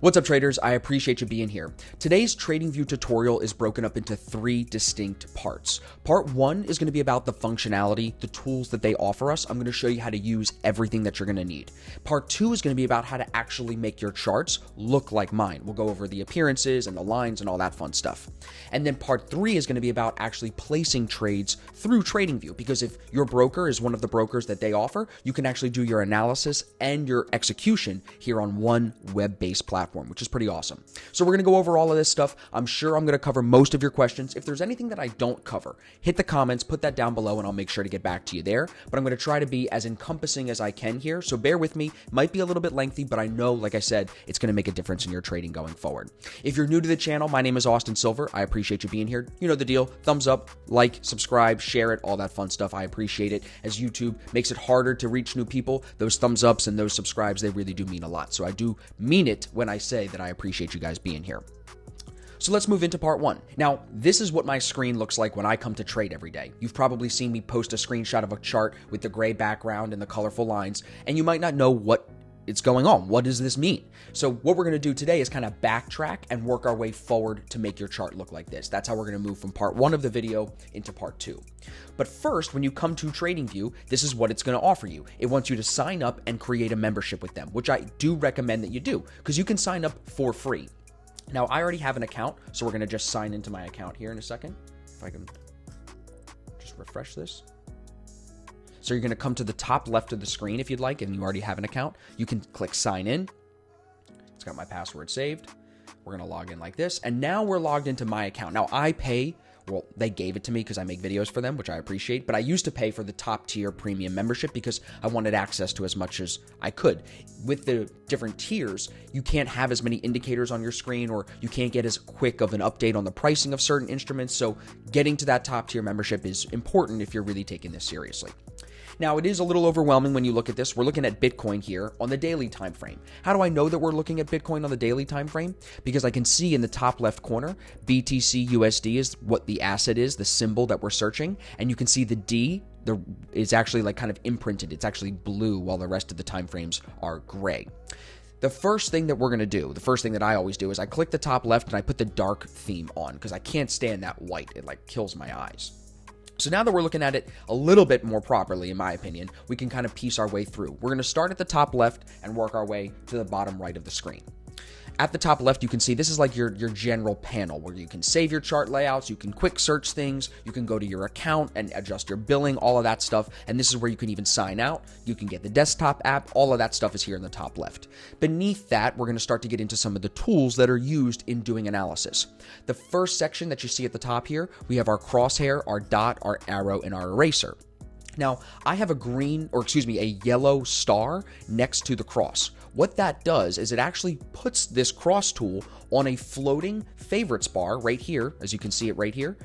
What's up, traders? I appreciate you being here. Today's TradingView tutorial is broken up into 3 distinct parts. Part 1 is going to be about the functionality, the tools that they offer us. I'm going to show you how to use everything that you're going to need. Part 2 is going to be about how to actually make your charts look like mine. We'll go over the appearances and the lines and all that fun stuff. And then part 3 is going to be about actually placing trades through TradingView, because if your broker is one of the brokers that they offer, you can actually do your analysis and your execution here on one web-based platform, which is pretty awesome. So we're going to go over all of this stuff. I'm sure I'm going to cover most of your questions. If there's anything that I don't cover, hit the comments, put that down below, and I'll make sure to get back to you there. But I'm going to try to be as encompassing as I can here. So bear with me. Might be a little bit lengthy, but I know, like I said, it's going to make a difference in your trading going forward. If you're new to the channel, my name is Austin Silver. I appreciate you being here. You know the deal. Thumbs up, like, subscribe, share it, all that fun stuff. I appreciate it. As YouTube makes it harder to reach new people, those thumbs ups and those subscribes, they really do mean a lot. So I do mean it when I say that I appreciate you guys being here. So let's move into part 1. Now, this is what my screen looks like when I come to trade every day. You've probably seen me post a screenshot of a chart with the gray background and the colorful lines, and you might not know what is going on. What does this mean? So what we're going to do today is kind of backtrack and work our way forward to make your chart look like this. That's how we're going to move from part 1 of the video into part 2. But first, when you come to TradingView, this is what it's going to offer you. It wants you to sign up and create a membership with them, which I do recommend that you do, because you can sign up for free. Now, I already have an account, so we're going to just sign into my account here in a second. If I can just refresh this. So you're going to come to the top left of the screen if you'd like, and you already have an account. You can click sign in. It's got my password saved. We're going to log in like this, and now we're logged into my account. Now, I pay, well, they gave it to me because I make videos for them, which I appreciate, but I used to pay for the top tier premium membership because I wanted access to as much as I could. With the different tiers, you can't have as many indicators on your screen, or you can't get as quick of an update on the pricing of certain instruments, so getting to that top tier membership is important if you're really taking this seriously. Now, it is a little overwhelming when you look at this. We're looking at Bitcoin here on the daily time frame. How do I know that we're looking at Bitcoin on the daily time frame? Because I can see in the top left corner, BTC USD is what the asset is, the symbol that we're searching, and you can see the D is actually like kind of imprinted. It's actually blue while the rest of the time frames are gray. The first thing that we're going to do, the first thing that I always do, is I click the top left and I put the dark theme on because I can't stand that white. It like kills my eyes. So now that we're looking at it a little bit more properly, in my opinion, we can kind of piece our way through. We're going to start at the top left and work our way to the bottom right of the screen. At the top left, you can see this is like your general panel where you can save your chart layouts, you can quick search things, you can go to your account and adjust your billing, all of that stuff. And this is where you can even sign out. You can get the desktop app. All of that stuff is here in the top left. Beneath that, we're going to start to get into some of the tools that are used in doing analysis. The first section that you see at the top here, we have our crosshair, our dot, our arrow, and our eraser. Now, I have a yellow star next to the cross. What that does is it actually puts this cross tool on a floating favorites bar right here, as you can see it right here.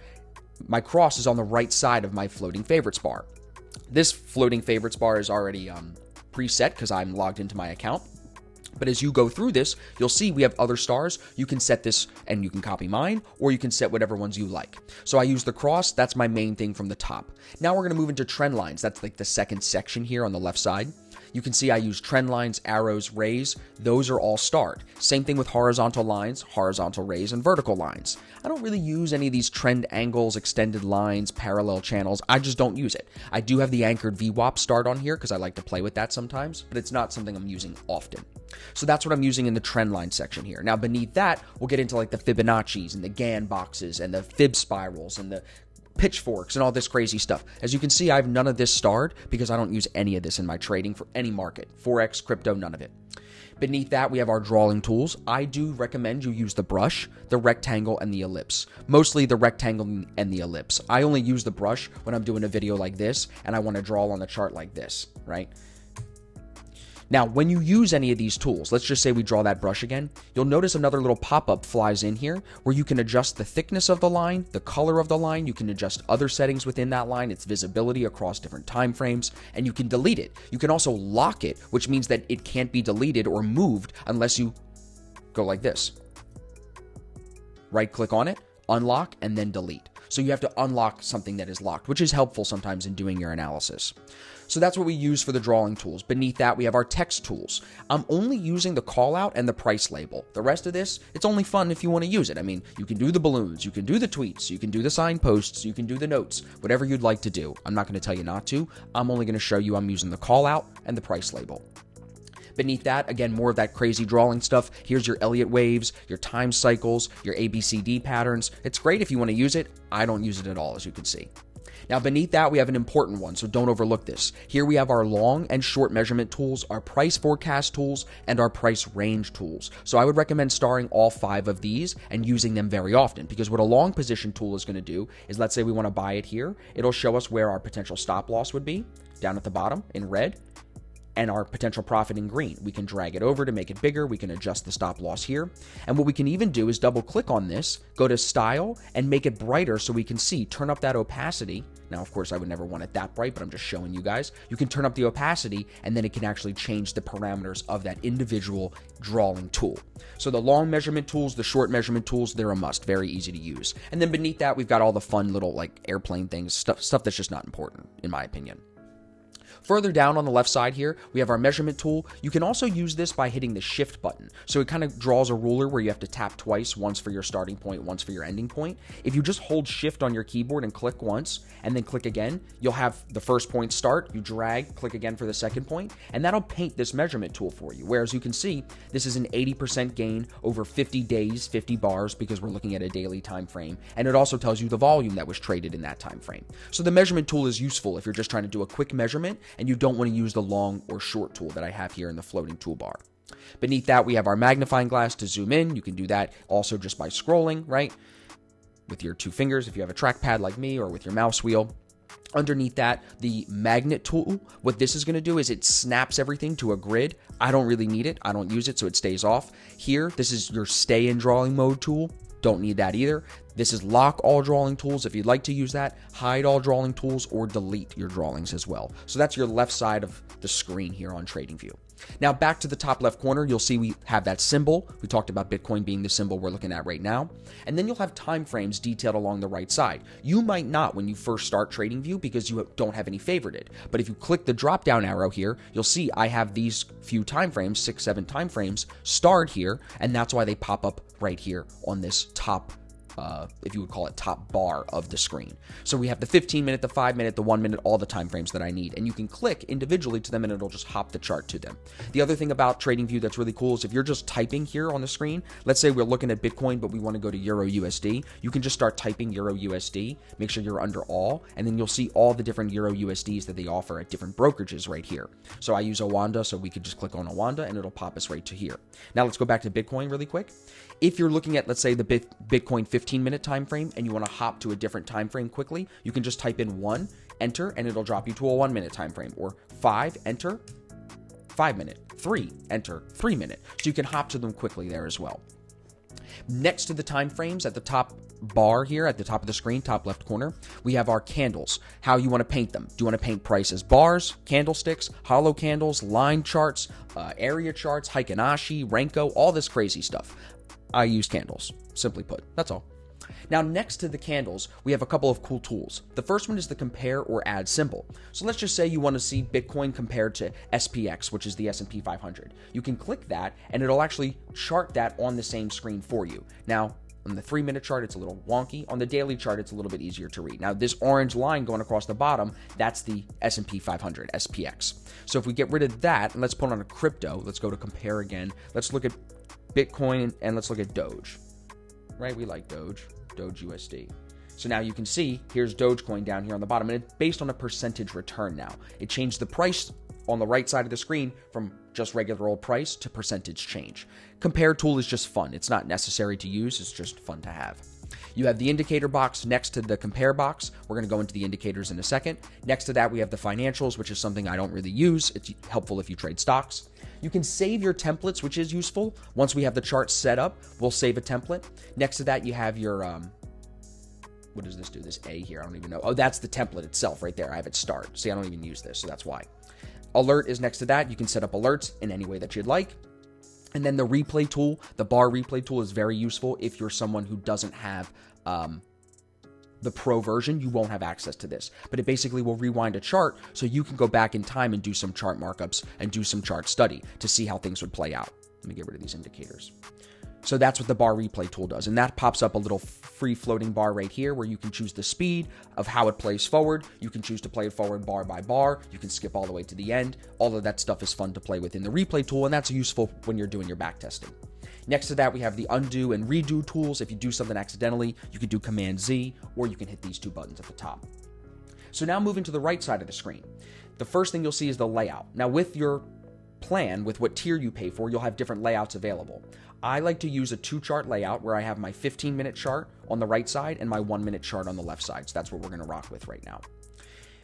My cross is on the right side of my floating favorites bar. This floating favorites bar is already preset because I'm logged into my account. But as you go through this, you'll see we have other stars. You can set this and you can copy mine, or you can set whatever ones you like. So I use the cross. That's my main thing from the top. Now we're going to move into trend lines. That's like the second section here on the left side. You can see I use trend lines, arrows, rays. Those are all starred. Same thing with horizontal lines, horizontal rays, and vertical lines. I don't really use any of these trend angles, extended lines, parallel channels. I just don't use it. I do have the anchored VWAP start on here because I like to play with that sometimes, but it's not something I'm using often. So that's what I'm using in the trend line section here. Now beneath that, we'll get into like the Fibonacci's and the Gann boxes and the fib spirals and the pitchforks and all this crazy stuff. As you can see, I have none of this starred because I don't use any of this in my trading for any market. Forex, crypto, none of it. Beneath that, we have our drawing tools. I do recommend you use the brush, the rectangle, and the ellipse. Mostly the rectangle and the ellipse. I only use the brush when I'm doing a video like this and I want to draw on the chart like this, right? Now, when you use any of these tools, let's just say we draw that brush again, you'll notice another little pop-up flies in here where you can adjust the thickness of the line, the color of the line, you can adjust other settings within that line, its visibility across different time frames, and you can delete it. You can also lock it, which means that it can't be deleted or moved unless you go like this. Right-click on it, unlock, and then delete. So you have to unlock something that is locked, which is helpful sometimes in doing your analysis. So that's what we use for the drawing tools. Beneath that, we have our text tools. I'm only using the call out and the price label. The rest of this, it's only fun if you want to use it. I mean, you can do the balloons, you can do the tweets, you can do the signposts, you can do the notes, whatever you'd like to do. I'm not going to tell you not to. I'm only going to show you I'm using the call out and the price label. Beneath that, again, more of that crazy drawing stuff. Here's your Elliott waves, your time cycles, your ABCD patterns. It's great if you want to use it. I don't use it at all, as you can see. Now, beneath that, we have an important one, so don't overlook this. Here we have our long and short measurement tools, our price forecast tools, and our price range tools. So I would recommend starring all 5 of these and using them very often, because what a long position tool is going to do is, let's say we want to buy it here. It'll show us where our potential stop loss would be, down at the bottom in red, and our potential profit in green. We can drag it over to make it bigger. We can adjust the stop loss here. And what we can even do is double click on this, go to style, and make it brighter so we can see, turn up that opacity. Now, of course, I would never want it that bright, but I'm just showing you guys. You can turn up the opacity, and then it can actually change the parameters of that individual drawing tool. So the long measurement tools, the short measurement tools, they're a must. Very easy to use. And then beneath that, we've got all the fun little like airplane things, stuff that's just not important, in my opinion. Further down on the left side here, we have our measurement tool. You can also use this by hitting the shift button. So it kind of draws a ruler where you have to tap twice, once for your starting point, once for your ending point. If you just hold shift on your keyboard and click once, and then click again, you'll have the first point start, you drag, click again for the second point, and that'll paint this measurement tool for you. Whereas you can see, this is an 80% gain over 50 days, 50 bars, because we're looking at a daily time frame. And it also tells you the volume that was traded in that time frame. So the measurement tool is useful if you're just trying to do a quick measurement and you don't want to use the long or short tool that I have here in the floating toolbar. Beneath that, we have our magnifying glass to zoom in. You can do that also just by scrolling, right? With your 2 fingers if you have a trackpad like me, or with your mouse wheel. Underneath that, the magnet tool, what this is going to do is it snaps everything to a grid. I don't really need it. I don't use it, so it stays off. Here, this is your stay in drawing mode tool. Don't need that either. This is lock all drawing tools if you'd like to use that, hide all drawing tools, or delete your drawings as well. So that's your left side of the screen here on TradingView. Now back to the top left corner, you'll see we have that symbol. We talked about Bitcoin being the symbol we're looking at right now. And then you'll have time frames detailed along the right side. You might not when you first start TradingView because you don't have any favorited. But if you click the drop down arrow here, you'll see I have these few time frames, 6, 7 time frames starred here, and that's why they pop up right here on this top if you would call it top bar of the screen. So we have the 15 minute, the 5 minute, the 1 minute, all the time frames that I need. And you can click individually to them and it'll just hop the chart to them. The other thing about TradingView that's really cool is if you're just typing here on the screen, let's say we're looking at Bitcoin, but we want to go to Euro USD, you can just start typing Euro USD, make sure you're under all, and then you'll see all the different Euro USDs that they offer at different brokerages right here. So I use Owanda, so we could just click on Owanda and it'll pop us right to here. Now let's go back to Bitcoin really quick. If you're looking at, let's say, the Bitcoin 15-minute time frame and you want to hop to a different time frame quickly, you can just type in 1, enter, and it'll drop you to a 1-minute time frame, or 5, enter, 5-minute, 3, enter, 3-minute. So you can hop to them quickly there as well. Next to the time frames at the top bar here at the top of the screen, top left corner, we have our candles, how you want to paint them. Do you want to paint price as bars, candlesticks, hollow candles, line charts, area charts, Heikin-Ashi, Renko, all this crazy stuff? I use candles, simply put. That's all. Now, next to the candles, we have a couple of cool tools. The first one is the compare or add symbol. So let's just say you want to see Bitcoin compared to SPX, which is the S&P 500. You can click that, and it'll actually chart that on the same screen for you. Now, on the 3-minute chart, it's a little wonky. On the daily chart, it's a little bit easier to read. Now, this orange line going across the bottom, that's the S&P 500, SPX. So if we get rid of that, and let's put on a crypto, let's go to compare again. Let's look at Bitcoin and let's look at Doge, right? We like Doge USD. So now you can see here's Dogecoin down here on the bottom, and it's based on a percentage return now. It changed the price on the right side of the screen from just regular old price to percentage change. Compare tool is just fun. It's not necessary to use. It's just fun to have. You have the indicator box next to the compare box. We're going to go into the indicators in a second. Next to that, we have the financials, which is something I don't really use. It's helpful if you trade stocks. You can save your templates, which is useful. Once we have the chart set up, we'll save a template. Next to that, you have your, what does this do? This A here, I don't even know. Oh, that's the template itself right there. I have it start. See, I don't even use this, so that's why. Alert is next to that. You can set up alerts in any way that you'd like. And then the replay tool, the bar replay tool is very useful if you're someone who doesn't have the pro version, you won't have access to this. But it basically will rewind a chart so you can go back in time and do some chart markups and do some chart study to see how things would play out. Let me get rid of these indicators. So that's what the bar replay tool does. And that pops up a little free floating bar right here where you can choose the speed of how it plays forward. You can choose to play it forward bar by bar. You can skip all the way to the end. All of that stuff is fun to play with in the replay tool, and that's useful when you're doing your back testing. Next to that, we have the undo and redo tools. If you do something accidentally, you can do Command Z, or you can hit these two buttons at the top. So now moving to the right side of the screen. The first thing you'll see is the layout. Now with your plan, with what tier you pay for, you'll have different layouts available. I like to use a 2-chart layout where I have my 15-minute chart on the right side and my 1-minute chart on the left side. So that's what we're going to rock with right now.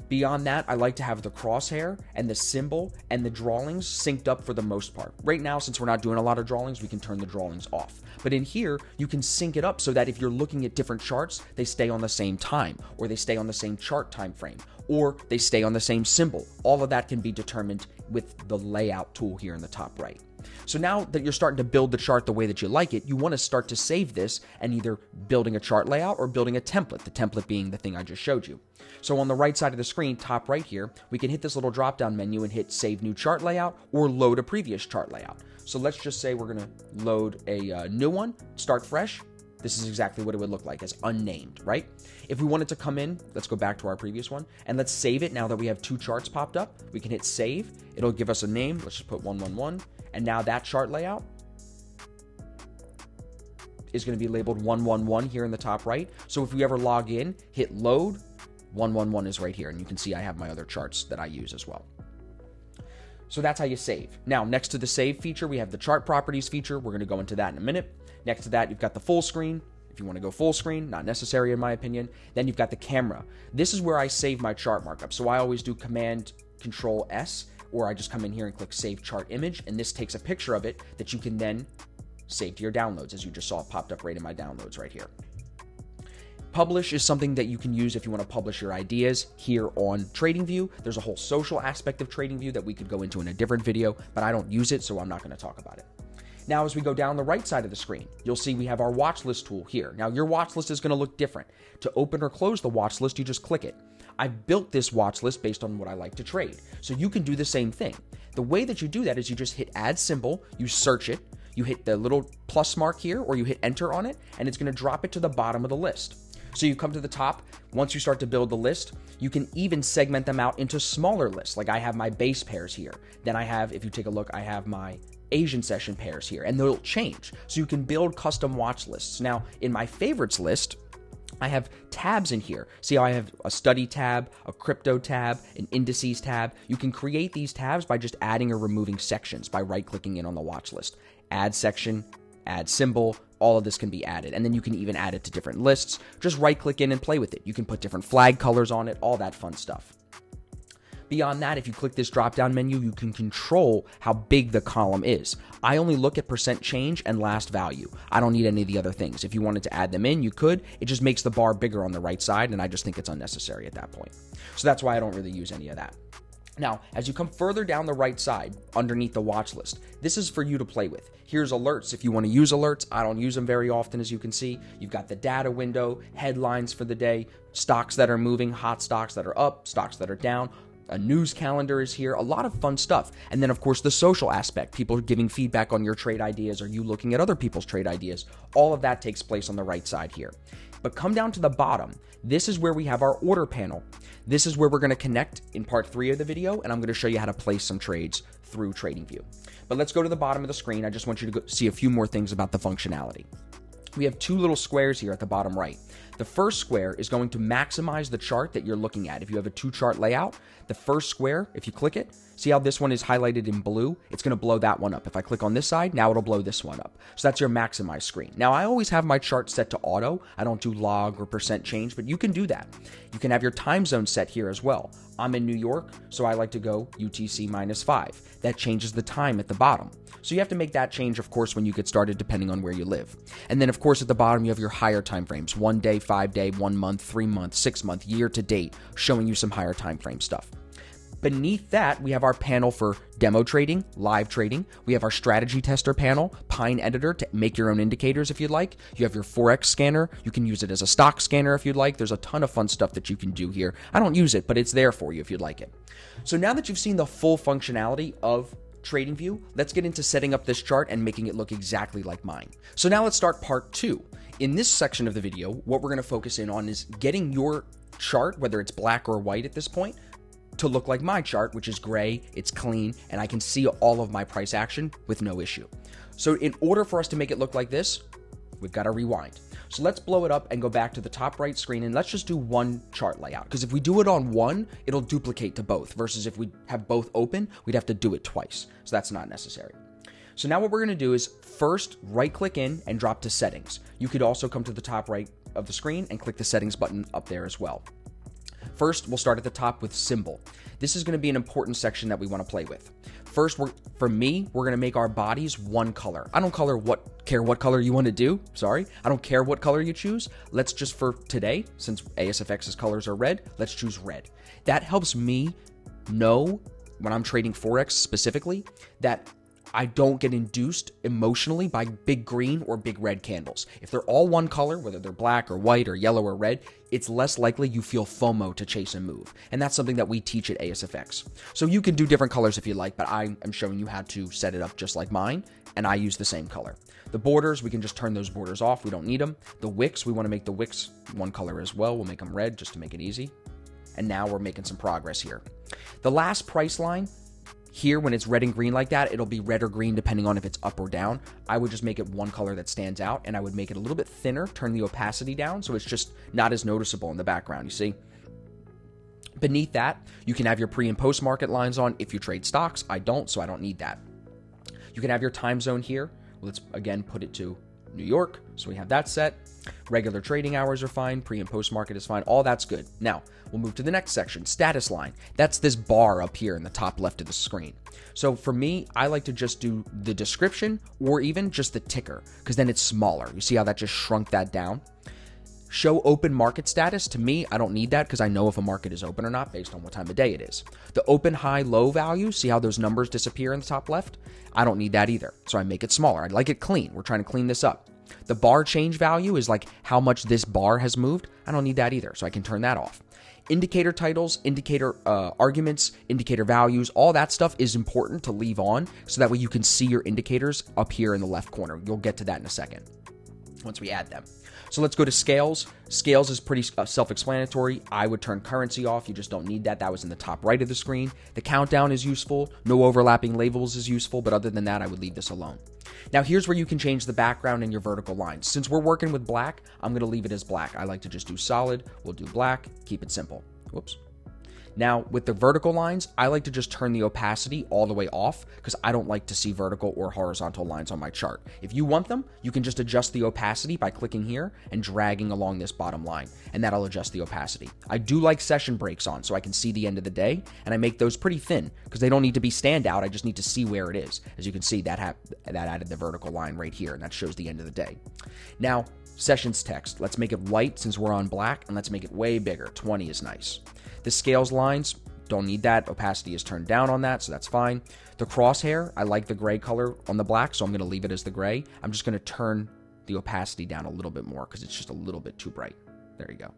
Beyond that, I like to have the crosshair and the symbol and the drawings synced up for the most part. Right now, since we're not doing a lot of drawings, we can turn the drawings off. But in here, you can sync it up so that if you're looking at different charts, they stay on the same time, or they stay on the same chart time frame, or they stay on the same symbol. All of that can be determined with the layout tool here in the top right. So now that you're starting to build the chart the way that you like it, you want to start to save this and either building a chart layout or building a template, the template being the thing I just showed you. So on the right side of the screen, top right here, we can hit this little drop-down menu and hit Save New Chart Layout or Load a Previous Chart Layout. So let's just say we're going to load a new one, start fresh. This is exactly what it would look like as unnamed, right? If we wanted to come in, let's go back to our previous one, and let's save it now that we have 2 charts popped up. We can hit Save. It'll give us a name. Let's just put 111. And now that chart layout is going to be labeled 111 here in the top right. So if we ever log in, hit Load, 111 is right here. And you can see I have my other charts that I use as well. So that's how you save. Now, next to the save feature, we have the chart properties feature. We're going to go into that in a minute. Next to that, you've got the full screen. If you want to go full screen, not necessary in my opinion. Then you've got the camera. This is where I save my chart markup. So I always do Command Control S, or I just come in here and click Save Chart Image, and this takes a picture of it that you can then save to your downloads, as you just saw it popped up right in my downloads right here. Publish is something that you can use if you want to publish your ideas here on TradingView. There's a whole social aspect of TradingView that we could go into in a different video, but I don't use it, so I'm not going to talk about it. Now, as we go down the right side of the screen, you'll see we have our watch list tool here. Now, your watch list is going to look different. To open or close the watch list, you just click it. I've built this watch list based on what I like to trade, so you can do the same thing. The way that you do that is you just hit Add Symbol, you search it, you hit the little plus mark here, or you hit Enter on it, and it's going to drop it to the bottom of the list. So you come to the top. Once you start to build the list, you can even segment them out into smaller lists. Like I have my base pairs here. Then I have, if you take a look, I have my Asian session pairs here, and they'll change. So you can build custom watch lists. Now, in my favorites list, I have tabs in here. See how I have a study tab, a crypto tab, an indices tab. You can create these tabs by just adding or removing sections by right-clicking in on the watch list. Add section, add symbol, all of this can be added. And then you can even add it to different lists. Just right-click in and play with it. You can put different flag colors on it, all that fun stuff. Beyond that, if you click this drop-down menu, you can control how big the column is. I only look at percent change and last value. I don't need any of the other things. If you wanted to add them in, you could. It just makes the bar bigger on the right side, and I just think it's unnecessary at that point. So that's why I don't really use any of that. Now, as you come further down the right side, underneath the watch list, this is for you to play with. Here's alerts if you want to use alerts. I don't use them very often, as you can see. You've got the data window, headlines for the day, stocks that are moving, hot stocks that are up, stocks that are down. A news calendar is here, a lot of fun stuff. And then, of course, the social aspect, people giving feedback on your trade ideas or you looking at other people's trade ideas. All of that takes place on the right side here. But come down to the bottom. This is where we have our order panel. This is where we're going to connect in part 3 of the video, and I'm going to show you how to place some trades through TradingView. But let's go to the bottom of the screen. I just want you to see a few more things about the functionality. We have 2 little squares here at the bottom right. The first square is going to maximize the chart that you're looking at. If you have a 2-chart layout, the first square, if you click it, see how this one is highlighted in blue? It's going to blow that one up. If I click on this side, now it'll blow this one up. So that's your maximize screen. Now, I always have my chart set to auto. I don't do log or percent change, but you can do that. You can have your time zone set here as well. I'm in New York, so I like to go UTC -5. That changes the time at the bottom. So you have to make that change, of course, when you get started, depending on where you live. And then, of course, at the bottom, you have your higher time frames: 1 day, 5 day, 1 month, 3 month, 6 month, year to date, showing you some higher time frame stuff. Beneath that, we have our panel for demo trading, live trading. We have our strategy tester panel, Pine Editor to make your own indicators if you'd like. You have your Forex scanner. You can use it as a stock scanner if you'd like. There's a ton of fun stuff that you can do here. I don't use it, but it's there for you if you'd like it. So now that you've seen the full functionality of TradingView, let's get into setting up this chart and making it look exactly like mine. So now let's start part 2. In this section of the video, what we're going to focus in on is getting your chart, whether it's black or white at this point, to look like my chart, which is gray, it's clean, and I can see all of my price action with no issue. So in order for us to make it look like this, we've got to rewind. So let's blow it up and go back to the top right screen, and let's just do one chart layout. Because if we do it on one, it'll duplicate to both, versus if we have both open, we'd have to do it twice. So that's not necessary. So now what we're going to do is first right click in and drop to settings. You could also come to the top right of the screen and click the settings button up there as well. First, we'll start at the top with symbol. This is going to be an important section that we want to play with. First, for me, we're going to make our bodies one color. I don't care what color you want to do. Sorry. I don't care what color you choose. Let's just, for today, since ASFX's colors are red, let's choose red. That helps me know when I'm trading Forex specifically that I don't get induced emotionally by big green or big red candles. If they're all one color, whether they're black or white or yellow or red, it's less likely you feel FOMO to chase and move. And that's something that we teach at ASFX. So you can do different colors if you like, but I am showing you how to set it up just like mine, and I use the same color. The borders, we can just turn those borders off. We don't need them. The wicks, we want to make the wicks one color as well. We'll make them red just to make it easy. And now we're making some progress here. The last price line, here, when it's red and green like that, it'll be red or green depending on if it's up or down. I would just make it one color that stands out, and I would make it a little bit thinner, turn the opacity down so it's just not as noticeable in the background, you see? Beneath that, you can have your pre and post market lines on if you trade stocks. I don't, so I don't need that. You can have your time zone here. Let's again put it to New York, so we have that set. Regular trading hours are fine, pre and post market is fine, all that's good. Now, we'll move to the next section, status line. That's this bar up here in the top left of the screen. So for me, I like to just do the description or even just the ticker, because then it's smaller. You see how that just shrunk that down? Show open market status, to me, I don't need that because I know if a market is open or not based on what time of day it is. The open, high, low value, see how those numbers disappear in the top left? I don't need that either, so I make it smaller. I like it clean. We're trying to clean this up. The bar change value is like how much this bar has moved. I don't need that either, so I can turn that off. Indicator titles, indicator arguments, indicator values, all that stuff is important to leave on so that way you can see your indicators up here in the left corner. You'll get to that in a second once we add them. So let's go to scales. Scales is pretty self-explanatory. I would turn currency off. You just don't need that. That was in the top right of the screen. The countdown is useful. No overlapping labels is useful, but other than that, I would leave this alone. Now here's where you can change the background and your vertical lines. Since we're working with black, I'm going to leave it as black. I like to just do solid. We'll do black. Keep it simple. Whoops. Now, with the vertical lines, I like to just turn the opacity all the way off because I don't like to see vertical or horizontal lines on my chart. If you want them, you can just adjust the opacity by clicking here and dragging along this bottom line, and that'll adjust the opacity. I do like session breaks on so I can see the end of the day, and I make those pretty thin because they don't need to be standout. I just need to see where it is. As you can see, that added the vertical line right here, and that shows the end of the day. Now, sessions text. Let's make it white since we're on black, and let's make it way bigger. 20 is nice. The scales lines, don't need that. Opacity is turned down on that, so that's fine. The crosshair, I like the gray color on the black, so I'm going to leave it as the gray. I'm just going to turn the opacity down a little bit more because it's just a little bit too bright. There you go.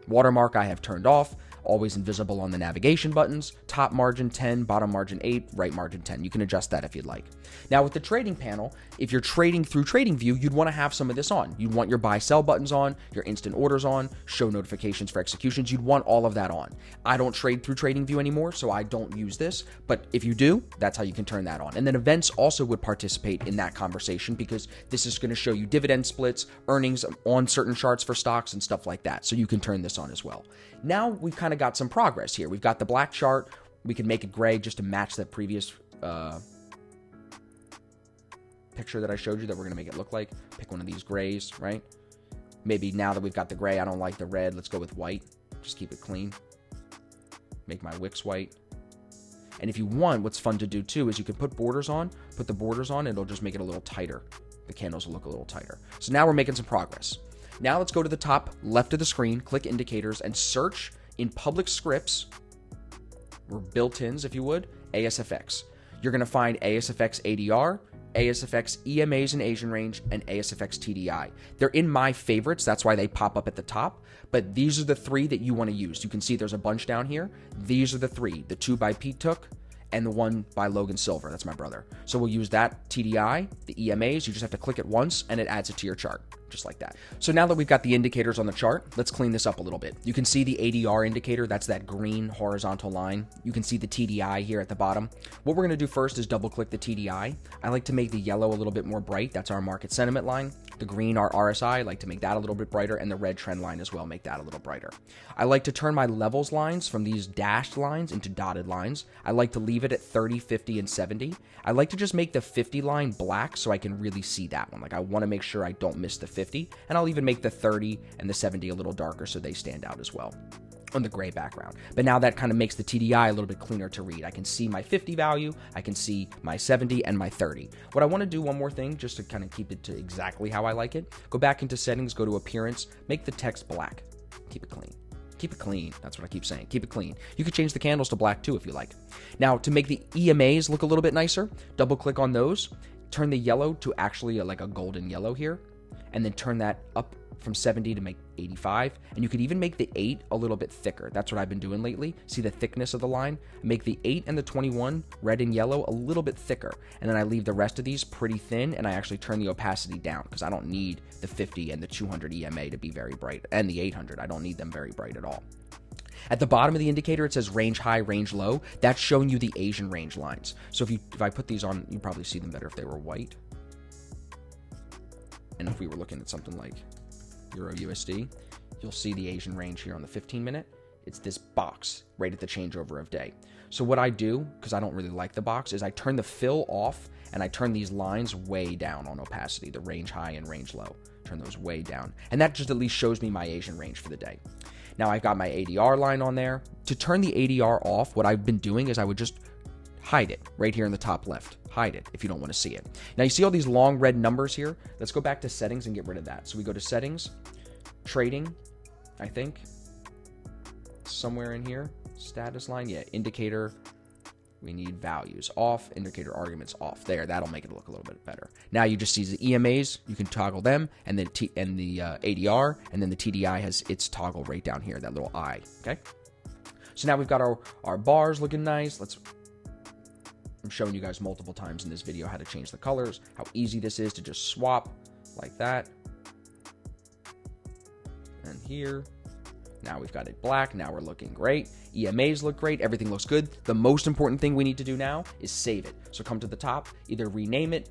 Watermark I have turned off, always invisible on the navigation buttons. Top margin 10, bottom margin 8, right margin 10. You can adjust that if you'd like. Now with the trading panel, if you're trading through TradingView, you'd want to have some of this on. You'd want your buy sell buttons on, your instant orders on, show notifications for executions. You'd want all of that on. I don't trade through TradingView anymore, so I don't use this, but if you do, that's how you can turn that on. And then events also would participate in that conversation because this is going to show you dividend splits, earnings on certain charts for stocks and stuff like that. So you can turn this on as well. Now we've kind of got some progress here. We've got the black chart. We can make it gray just to match that previous picture that I showed you that we're going to make it look like. Pick one of these grays, right? Maybe now that we've got the gray, I don't like the red. Let's go with white. Just keep it clean. Make my wicks white. And if you want, what's fun to do too is you can put borders on, put the borders on, and it'll just make it a little tighter. The candles will look a little tighter. So now we're making some progress. Now let's go to the top left of the screen, click indicators, and search in public scripts were built-ins, if you would, ASFX. You're going to find ASFX ADR, ASFX EMAs in Asian range, and ASFX TDI. They're in my favorites, that's why they pop up at the top, but these are the three that you want to use. You can see there's a bunch down here. These are the three, the two by Pete Took, and the one by Logan Silver, that's my brother. So we'll use that TDI, the EMAs, you just have to click it once and it adds it to your chart, just like that. So now that we've got the indicators on the chart, let's clean this up a little bit. You can see the ADR indicator, that's that green horizontal line. You can see the TDI here at the bottom. What we're gonna do first is double click the TDI. I like to make the yellow a little bit more bright, that's our market sentiment line. The green, our RSI, I like to make that a little bit brighter, and the red trend line as well, make that a little brighter. I like to turn my levels lines from these dashed lines into dotted lines. I like to leave it at 30, 50, and 70. I like to just make the 50 line black so I can really see that one. Like I want to make sure I don't miss the 50, and I'll even make the 30 and the 70 a little darker so they stand out as well on the gray background. But now that kind of makes the TDI a little bit cleaner to read. I can see my 50 value, I can see my 70 and my 30. What I want to do, one more thing, just to kind of keep it to exactly how I like it, go back into settings, go to appearance, make the text black. Keep it clean. Keep it clean. That's what I keep saying. Keep it clean. You could change the candles to black too if you like. Now, to make the EMAs look a little bit nicer, double click on those, turn the yellow to actually like a golden yellow here, and then turn that up from 70 to make 85, and you could even make the 8 a little bit thicker. That's what I've been doing lately. See the thickness of the line? Make the 8 and the 21, red and yellow, a little bit thicker, and then I leave the rest of these pretty thin, and I actually turn the opacity down because I don't need the 50 and the 200 EMA to be very bright, and the 800. I don't need them very bright at all. At the bottom of the indicator, it says range high, range low. That's showing you the Asian range lines. So if I put these on, you'd probably see them better if they were white. And if we were looking at something like Euro USD, you'll see the Asian range here on the 15-minute. It's this box right at the changeover of day. So what I do, because I don't really like the box, is I turn the fill off and I turn these lines way down on opacity, the range high and range low. Turn those way down. And that just at least shows me my Asian range for the day. Now I've got my ADR line on there. To turn the ADR off, what I've been doing is I would just hide it right here in the top left. Hide it if you don't want to see it. Now you see all these long red numbers here? Let's go back to settings and get rid of that. So we go to settings, trading, I think, somewhere in here, status line, yeah, indicator, we need values off, indicator arguments off. There, that'll make it look a little bit better. Now you just see the EMAs, you can toggle them, and then the ADR, and then the TDI has its toggle right down here, that little eye, okay? So now we've got our bars looking nice. I'm showing you guys multiple times in this video how to change the colors, how easy this is to just swap like that. And here, now we've got it black. Now we're looking great. EMAs look great. Everything looks good. The most important thing we need to do now is save it. So come to the top, either rename it,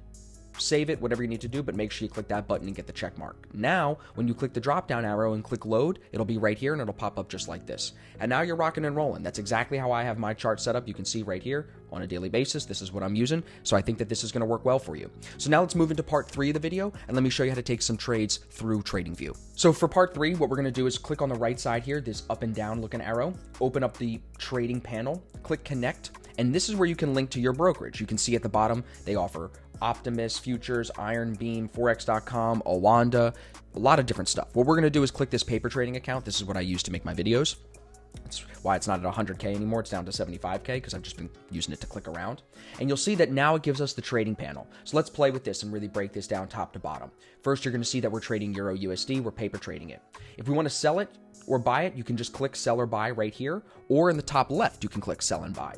save it, whatever you need to do, but make sure you click that button and get the check mark. Now, when you click the drop down arrow and click load, it'll be right here and it'll pop up just like this. And now you're rocking and rolling. That's exactly how I have my chart set up. You can see right here on a daily basis, this is what I'm using. So I think that this is going to work well for you. So now let's move into part 3 of the video and let me show you how to take some trades through TradingView. So for part 3, what we're going to do is click on the right side here, this up and down looking arrow, open up the trading panel, click connect, and this is where you can link to your brokerage. You can see at the bottom, they offer Optimus, Futures, Iron Beam, Forex.com, Awanda, a lot of different stuff. What we're going to do is click this paper trading account. This is what I use to make my videos. That's why it's not at 100K anymore. It's down to 75K because I've just been using it to click around. And you'll see that now it gives us the trading panel. So let's play with this and really break this down top to bottom. First, you're going to see that we're trading Euro USD. We're paper trading it. If we want to sell it or buy it, you can just click sell or buy right here. Or in the top left, you can click sell and buy.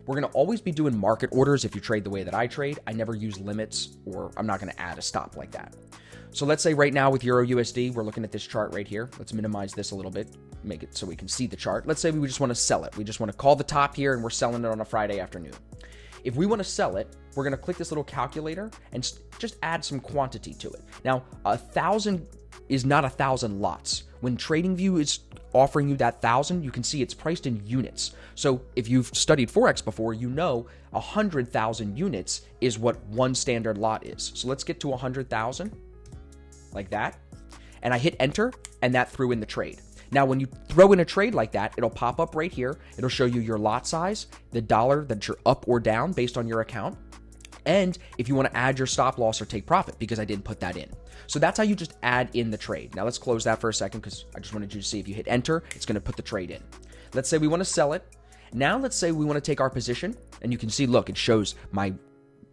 We're going to always be doing market orders if you trade the way that I trade. I never use limits, or I'm not going to add a stop like that. So let's say right now with Euro USD, we're looking at this chart right here. Let's minimize this a little bit, make it so we can see the chart. Let's say we just want to sell it. We just want to call the top here and we're selling it on a Friday afternoon. If we want to sell it, we're going to click this little calculator and just add some quantity to it. Now, 1,000 is not 1,000 lots. When TradingView is offering you that 1,000, you can see it's priced in units. So if you've studied Forex before, you know 100,000 units is what one standard lot is. So let's get to 100,000 like that. And I hit enter and that threw in the trade. Now, when you throw in a trade like that, it'll pop up right here. It'll show you your lot size, the dollar that you're up or down based on your account, and if you want to add your stop loss or take profit, because I didn't put that in. So that's how you just add in the trade. Now let's close that for a second because I just wanted you to see if you hit enter, it's going to put the trade in. Let's say we want to sell it, Now let's say we want to take our position, and you can see, look, it shows my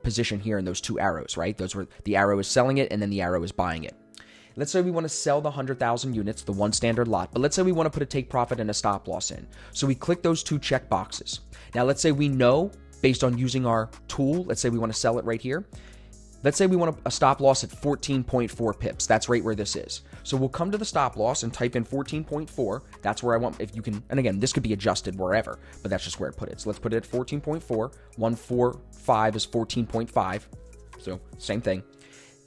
position here in those two arrows, right? Those were the arrow is selling it and then the arrow is buying it. Let's say we want to sell the 100,000 units, the one standard lot, but let's say we want to put a take profit and a stop loss in. So we click those two check boxes. Now let's say we know, based on using our tool, let's say we want to sell it right here. Let's say we want a stop loss at 14.4 pips. That's right where this is. So we'll come to the stop loss and type in 14.4. That's where I want, if you can, and again, this could be adjusted wherever, but that's just where it put it. So let's put it at 14.4. 145 is 14.5. So same thing.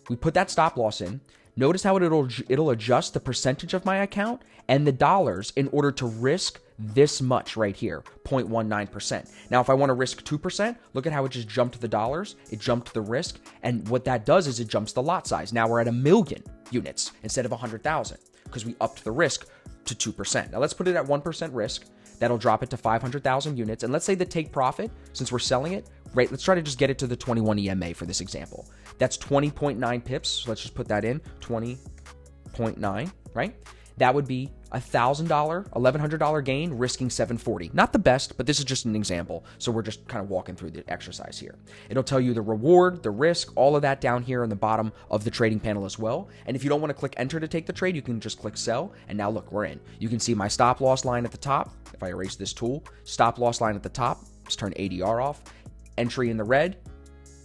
We put that stop loss in. Notice how it'll adjust the percentage of my account and the dollars in order to risk this much right here, 0.19%. Now, if I want to risk 2%, look at how it just jumped the dollars. It jumped the risk. And what that does is it jumps the lot size. Now we're at 1 million units instead of 100,000 because we upped the risk to 2%. Now let's put it at 1% risk. That'll drop it to 500,000 units. And let's say the take profit, since we're selling it, right, let's try to just get it to the 21 EMA for this example. That's 20.9 pips. So let's just put that in, 20.9, right? That would be $1,000, $1,100 gain, risking 740. Not the best, but this is just an example. So we're just kind of walking through the exercise here. It'll tell you the reward, the risk, all of that down here in the bottom of the trading panel as well. And if you don't want to click enter to take the trade, you can just click sell. And now look, we're in. You can see my stop loss line at the top. If I erase this tool, stop loss line at the top, let's turn ADR off. Entry in the red,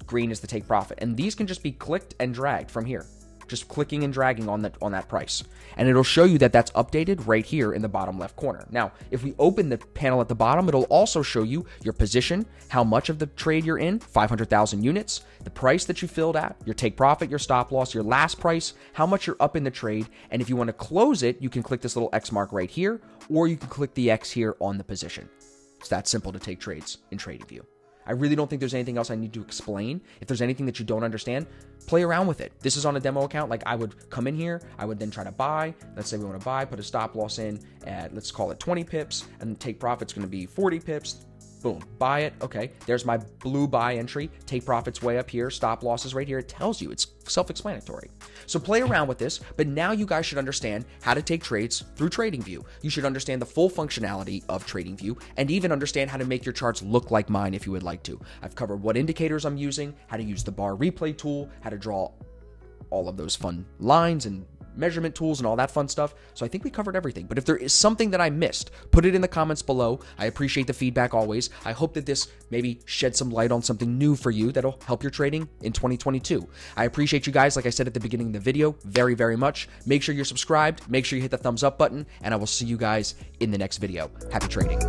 green is the take profit. And these can just be clicked and dragged from here. Just clicking and dragging on that price. And it'll show you that that's updated right here in the bottom left corner. Now, if we open the panel at the bottom, it'll also show you your position, how much of the trade you're in, 500,000 units, the price that you filled at, your take profit, your stop loss, your last price, how much you're up in the trade. And if you want to close it, you can click this little X mark right here, or you can click the X here on the position. It's that simple to take trades in TradingView. I really don't think there's anything else I need to explain. If there's anything that you don't understand, play around with it. This is on a demo account. Like I would come in here, I would then try to buy. Let's say we want to buy, put a stop loss in at, let's call it 20 pips, and take profit's going to be 40 pips. Boom, buy it. Okay, there's my blue buy entry. Take profits way up here. Stop losses right here. It tells you. It's self-explanatory. So play around with this, but now you guys should understand how to take trades through TradingView. You should understand the full functionality of TradingView and even understand how to make your charts look like mine if you would like to. I've covered what indicators I'm using, how to use the bar replay tool, how to draw all of those fun lines and measurement tools and all that fun stuff. So I think we covered everything. But if there is something that I missed, put it in the comments below. I appreciate the feedback always. I hope that this maybe shed some light on something new for you that'll help your trading in 2022. I appreciate you guys, like I said at the beginning of the video, very, very much. Make sure you're subscribed. Make sure you hit the thumbs up button, and I will see you guys in the next video. Happy trading.